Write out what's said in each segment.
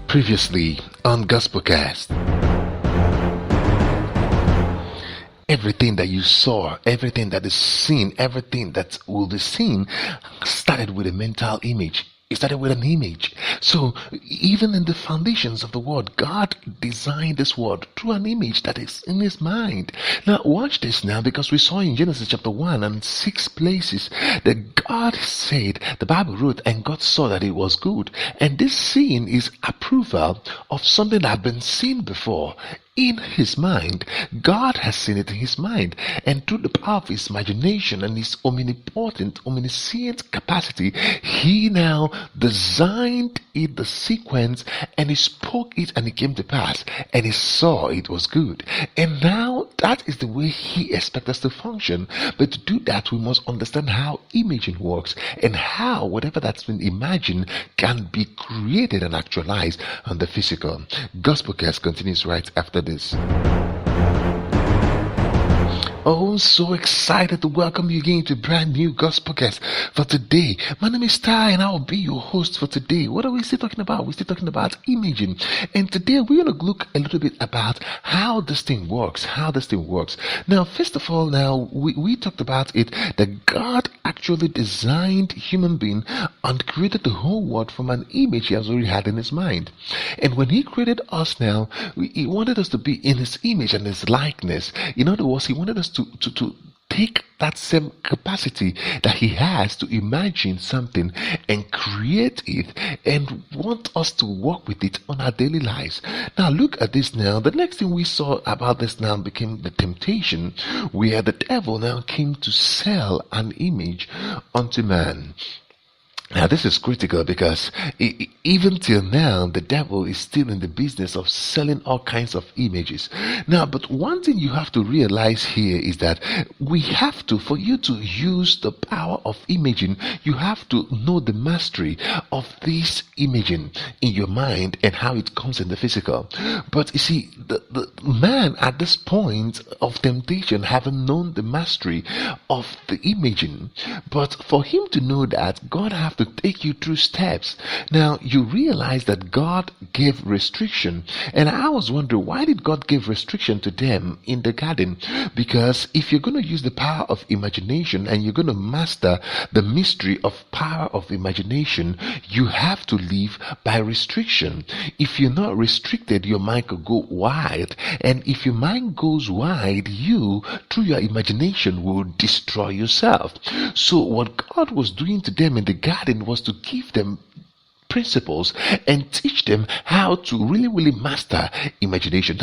Previously on GOSPOCAST. Everything that you saw, everything that is seen, everything that will be seen started with a mental image. It started with an image. So even in the foundations of the world, God designed this world through an image that is in his mind. Now watch this now, because we saw in Genesis chapter 1 and 6 places that God said, the Bible wrote, and God saw that it was good. And this seeing is approval of something that had been seen before. In his mind, God has seen it in his mind, and through the power of his imagination and his omnipotent, omniscient capacity, he now designed it, the sequence, and he spoke it, and it came to pass, and he saw it was good. And now that is the way he expects us to function. But to do that, we must understand how imaging works and how whatever that's been imagined can be created and actualized on the physical. GOSPOCAST continues right after this. Oh, so excited to welcome you again to brand new GOSPOCAST for today. My name is Ty, and I will be your host for today. What are we still talking about? We're still talking about imaging. And today we're going to look a little bit about how this thing works. Now, first of all, we talked about it, that God actually designed human being and created the whole world from an image he has already had in his mind. And when he created us now, he wanted us to be in his image and his likeness. In other words, he wanted us to take that same capacity that he has to imagine something and create it, and want us to work with it on our daily lives. Now look at this now. The next thing we saw about this now became the temptation, where the devil now came to sell an image unto man. Now this is critical, because even till now the devil is still in the business of selling all kinds of images. Now, but one thing you have to realize here is that we have to, for you to use the power of imaging, you have to know the mastery of this imaging in your mind and how it comes in the physical. But you see, the man at this point of temptation haven't known the mastery of the imaging. But for him to know that, God have to take you through steps. Now you realize that God gave restriction, and I was wondering, why did God give restriction to them in the garden? Because if you're going to use the power of imagination and you're going to master the mystery of power of imagination, you have to live by restriction. If you're not restricted, your mind could go wide, and if your mind goes wide, you through your imagination will destroy yourself. So what God was doing to them in the garden was to give them principles and teach them how to really master imagination.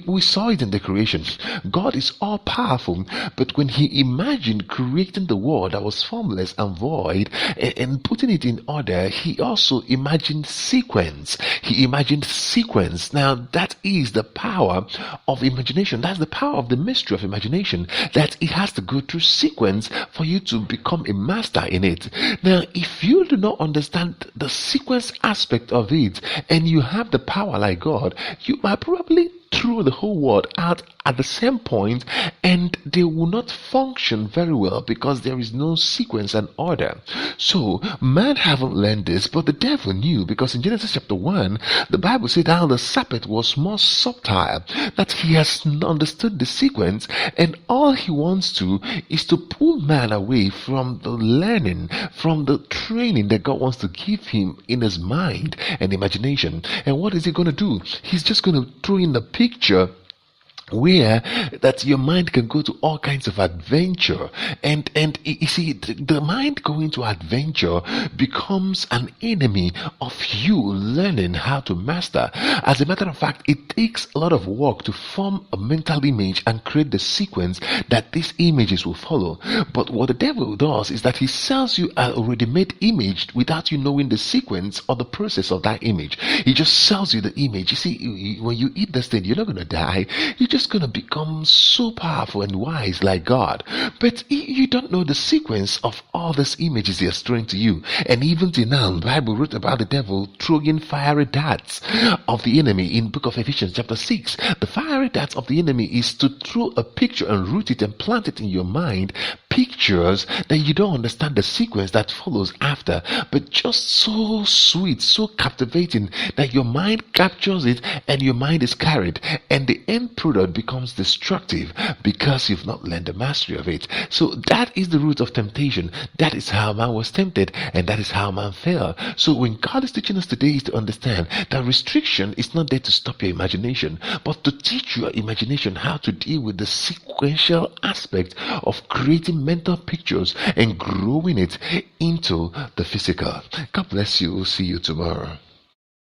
We saw it in the creation. God is all powerful, but when he imagined creating the world that was formless and void and putting it in order, he also imagined sequence. Now that is the power of imagination. That's the power of the mystery of imagination, that it has to go through sequence for you to become a master in it. Now if you do not understand the sequence aspect of it, and you have the power like God, you might probably throw the whole world out at the same point, and they will not function very well because there is no sequence and order. So man haven't learned this, but the devil knew, because in Genesis chapter 1 the Bible said how the serpent was more subtle, that he has understood the sequence, and all he wants to is to pull man away from the learning, from the training that God wants to give him in his mind and imagination. And what is he going to do? He's just going to throw in the picture where that your mind can go to all kinds of adventure, and you see, the mind going to adventure becomes an enemy of you learning how to master. As a matter of fact, it takes a lot of work to form a mental image and create the sequence that these images will follow. But what the devil does is that he sells you an already made image without you knowing the sequence or the process of that image. He just sells you the image. You see, when you eat this thing, you're not going to die. You're just going to become so powerful and wise like God. But you don't know the sequence of all these images he has thrown to you. And even till now, the Bible wrote about the devil throwing fiery darts of the enemy in book of Ephesians chapter 6. The fiery darts of the enemy is to throw a picture and root it and plant it in your mind, pictures that you don't understand the sequence that follows after, but just so sweet, so captivating that your mind captures it and your mind is carried, and the end product becomes destructive because you've not learned the mastery of it. So that is the root of temptation. That is how man was tempted, and that is how man fell. So when God is teaching us today is to understand that restriction is not there to stop your imagination, but to teach your imagination how to deal with the sequential aspect of creating mental pictures and growing it into the physical. God bless you. See you tomorrow.